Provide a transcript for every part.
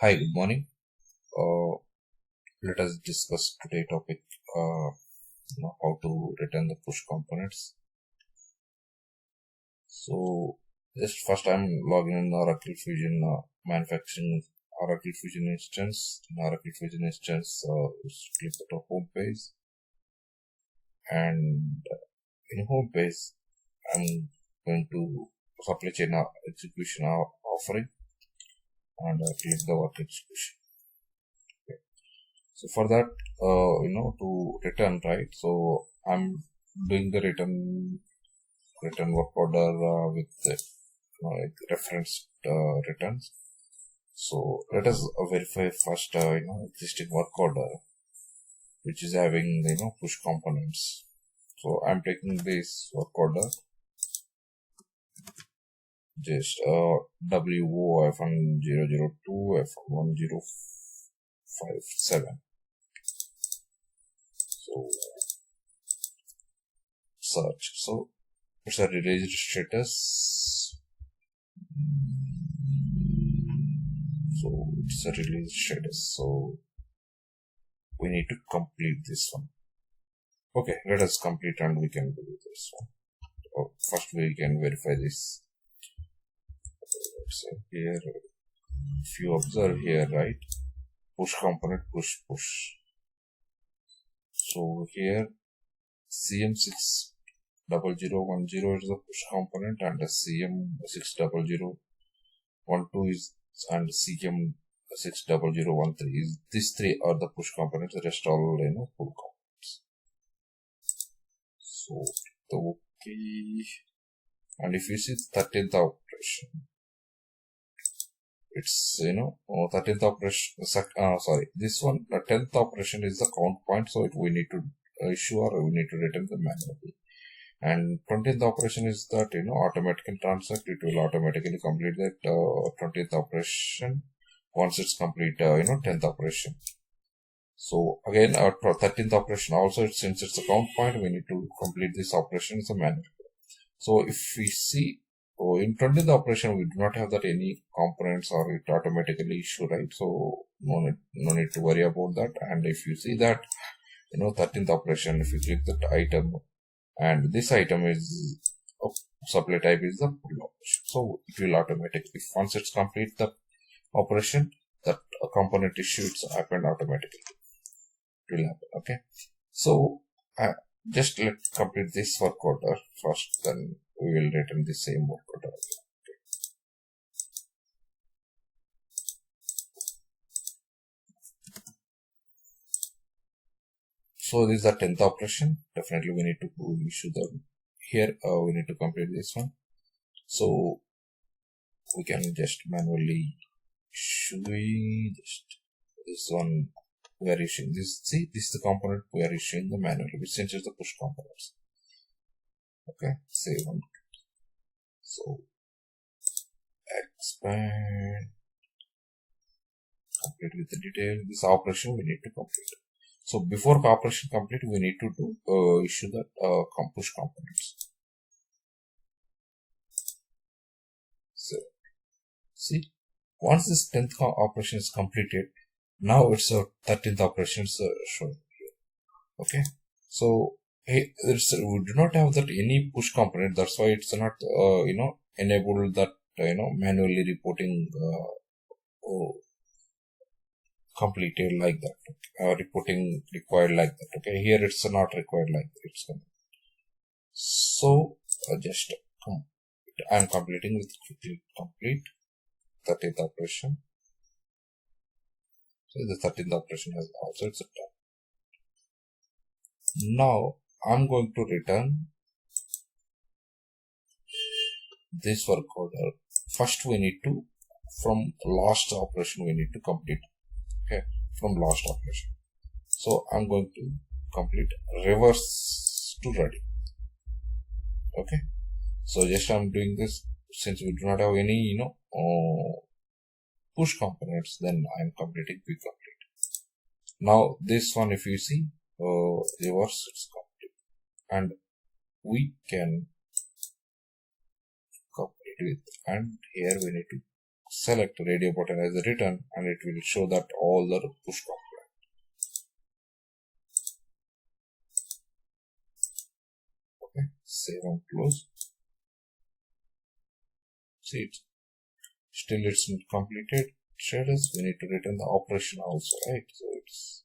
Hi, good morning. Uh, Let us discuss today topic how to return the push components. So just first I'm logging in Oracle Fusion manufacturing Oracle Fusion instance. In Oracle Fusion instance, just click the home page, and in home page I'm going to supply chain execution offering, and click the work execution. So for that, to return, right? So I'm doing the return work order with like reference returns. So let us verify first, existing work order which is having push components. So I'm taking this work order, just WO-002 F1057. So search. So it's a released status. So it's a release status. So we need to complete this one. Okay, let us complete and we can do this one. First we can verify this. So here, if you observe here, right? Push component, push. So here CM60010 is the push component, and the CM60012 is, and CM60013 is, these three are the push components. The rest all pull components. So okay, and if you see 13th operation, it's 13th operation. This one, the 10th operation is the count point, so we need to issue or we need to return the manually. And 20th operation is that automatically transact. It will automatically complete that 20th operation once it's complete 10th operation. So again, our 13th operation also, since it's a count point, we need to complete this operation as a manual. So if we see in 20th operation, we do not have that any components or it automatically issue, right? So no need to worry about that. And if you see that 13th operation, if you click that item, and this item is supply type is the pull operation, so it will automatically, once it's complete the operation, that component issue, it's happened automatically. It will happen. Okay, so just let's complete this work order first, then we will return the same work order. So this is the 10th operation. Definitely we need to issue the here. We need to complete this one. So we can just manually issue just this one. We are issuing this. See, this is the component we are issuing the manually, which changes the push components. Okay, save one. So expand, complete with the detail. This operation we need to complete. So before operation complete, we need to do issue the push components. So see, once this 10th operation is completed, now it's a 13th operation shown here. Okay, so we do not have that any push component. That's why it's not enabled that manually reporting completed like that. Reporting required like that. Okay, here it's not required like that. It's so just I'm completing with quickly complete 13th operation. So the 13th operation has also it's done. Now I'm going to return this work order. First we need to, from last operation we need to complete. Okay, from last operation. So I'm going to complete reverse to ready. Okay, so just I'm doing this, since we do not have any push components, then I'm completing quick complete. Now this one, if you see, reverse, it's complete, and we can complete with, and here we need to select radio button as a return, and it will show that all the push component. Okay, save and close. See it. Still it's not completed status. We need to return the operation also, right? So it's,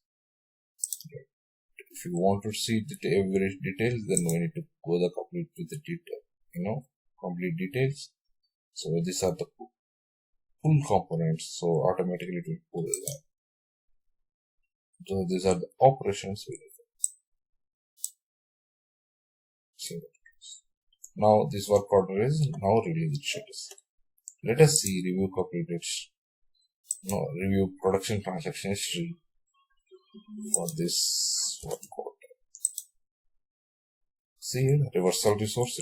if you want to see the every details, then we need to go the complete with the detail, complete details. So these are the pull components. So automatically it will pull that. So these are the operations we need. Now this work order is now released status. Let us see review completed. Review production transaction history for this work order. See here, reversal resource,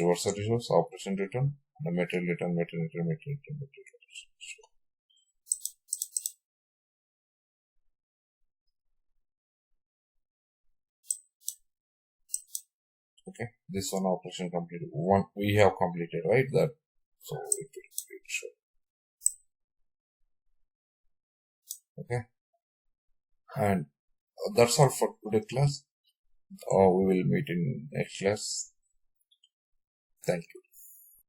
operation return, the material return. Okay, this one operation completed. One we have completed, right? That so it will show. Okay, and that's all for today class. We will meet in next class. Thank you.